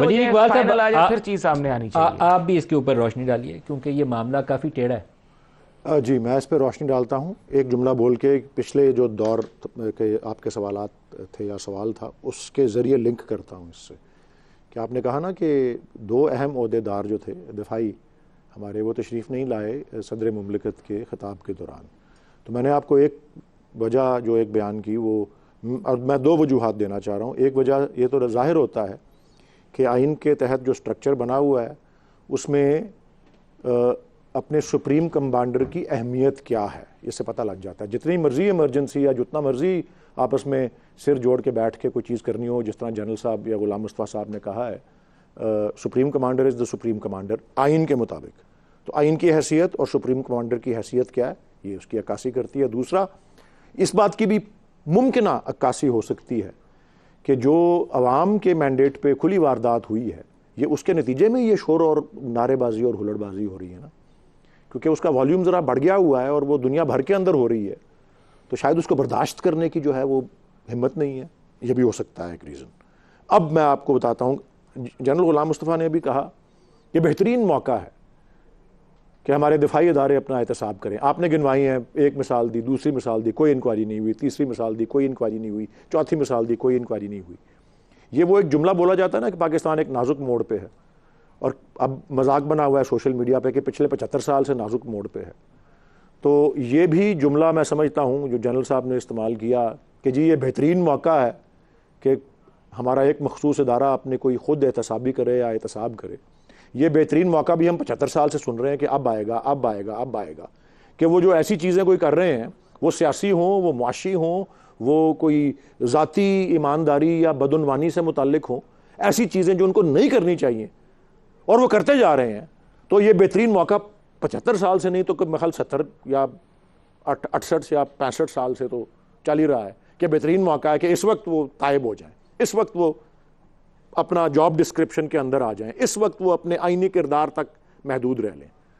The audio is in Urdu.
ولی اقبال صاحب پھر چیز سامنے آنی چاہیے. آپ بھی اس کے اوپر روشنی ڈالیے کیونکہ یہ معاملہ کافی ٹیڑھا ہے. جی میں اس پہ روشنی ڈالتا ہوں. ایک جملہ بول کے پچھلے جو دور کے آپ کے سوالات تھے یا سوال تھا اس کے ذریعے لنک کرتا ہوں اس سے کہ آپ نے کہا نا کہ دو اہم عہدے دار جو تھے دفاعی ہمارے وہ تشریف نہیں لائے صدر مملکت کے خطاب کے دوران. تو میں نے آپ کو ایک وجہ جو ایک بیان کی وہ اور میں دو وجوہات دینا چاہ رہا ہوں. ایک وجہ یہ تو ظاہر ہوتا ہے کہ آئین کے تحت جو سٹرکچر بنا ہوا ہے اس میں اپنے سپریم کمانڈر کی اہمیت کیا ہے اس سے پتہ لگ جاتا ہے. جتنی مرضی ایمرجنسی یا جتنا مرضی آپس میں سر جوڑ کے بیٹھ کے کوئی چیز کرنی ہو, جس طرح جنرل صاحب یا غلام مصطفیٰ صاحب نے کہا ہے, سپریم کمانڈر از دا سپریم کمانڈر آئین کے مطابق. تو آئین کی حیثیت اور سپریم کمانڈر کی حیثیت کیا ہے یہ اس کی عکاسی کرتی ہے. دوسرا اس بات کی بھی ممکنہ عکاسی ہو سکتی ہے کہ جو عوام کے مینڈیٹ پہ کھلی واردات ہوئی ہے یہ اس کے نتیجے میں یہ شور اور نعرے بازی اور ہلڑ بازی ہو رہی ہے نا, کیونکہ اس کا والیوم ذرا بڑھ گیا ہوا ہے اور وہ دنیا بھر کے اندر ہو رہی ہے تو شاید اس کو برداشت کرنے کی جو ہے وہ ہمت نہیں ہے. یہ بھی ہو سکتا ہے ایک ریزن. اب میں آپ کو بتاتا ہوں, جنرل غلام مصطفیٰ نے بھی کہا کہ بہترین موقع ہے کہ ہمارے دفاعی ادارے اپنا احتساب کریں. آپ نے گنوائی ہیں, ایک مثال دی, دوسری مثال دی, کوئی انکوائری نہیں ہوئی, تیسری مثال دی, کوئی انکوائری نہیں ہوئی, چوتھی مثال دی, کوئی انکوائری نہیں ہوئی. یہ وہ ایک جملہ بولا جاتا ہے نا کہ پاکستان ایک نازک موڑ پہ ہے, اور اب مذاق بنا ہوا ہے سوشل میڈیا پہ کہ پچھلے 75 سال سے نازک موڑ پہ ہے. تو یہ بھی جملہ میں سمجھتا ہوں جو جنرل صاحب نے استعمال کیا کہ جی یہ بہترین موقع ہے کہ ہمارا ایک مخصوص ادارہ اپنے کوئی خود احتسابی کرے یا احتساب کرے. یہ بہترین موقع بھی ہم 75 سال سے سن رہے ہیں کہ اب آئے گا, اب آئے گا, اب آئے گا, کہ وہ جو ایسی چیزیں کوئی کر رہے ہیں وہ سیاسی ہوں, وہ معاشی ہوں, وہ کوئی ذاتی ایمانداری یا بدعنوانی سے متعلق ہوں, ایسی چیزیں جو ان کو نہیں کرنی چاہیے اور وہ کرتے جا رہے ہیں. تو یہ بہترین موقع 75 سال سے نہیں تو میرے خیال 70 یا 68 یا 65 سال سے تو چل ہی رہا ہے کہ بہترین موقع ہے کہ اس وقت وہ تائب ہو جائیں, اس وقت وہ اپنا جاب ڈسکرپشن کے اندر آ جائیں, اس وقت وہ اپنے آئینی کردار تک محدود رہ لیں.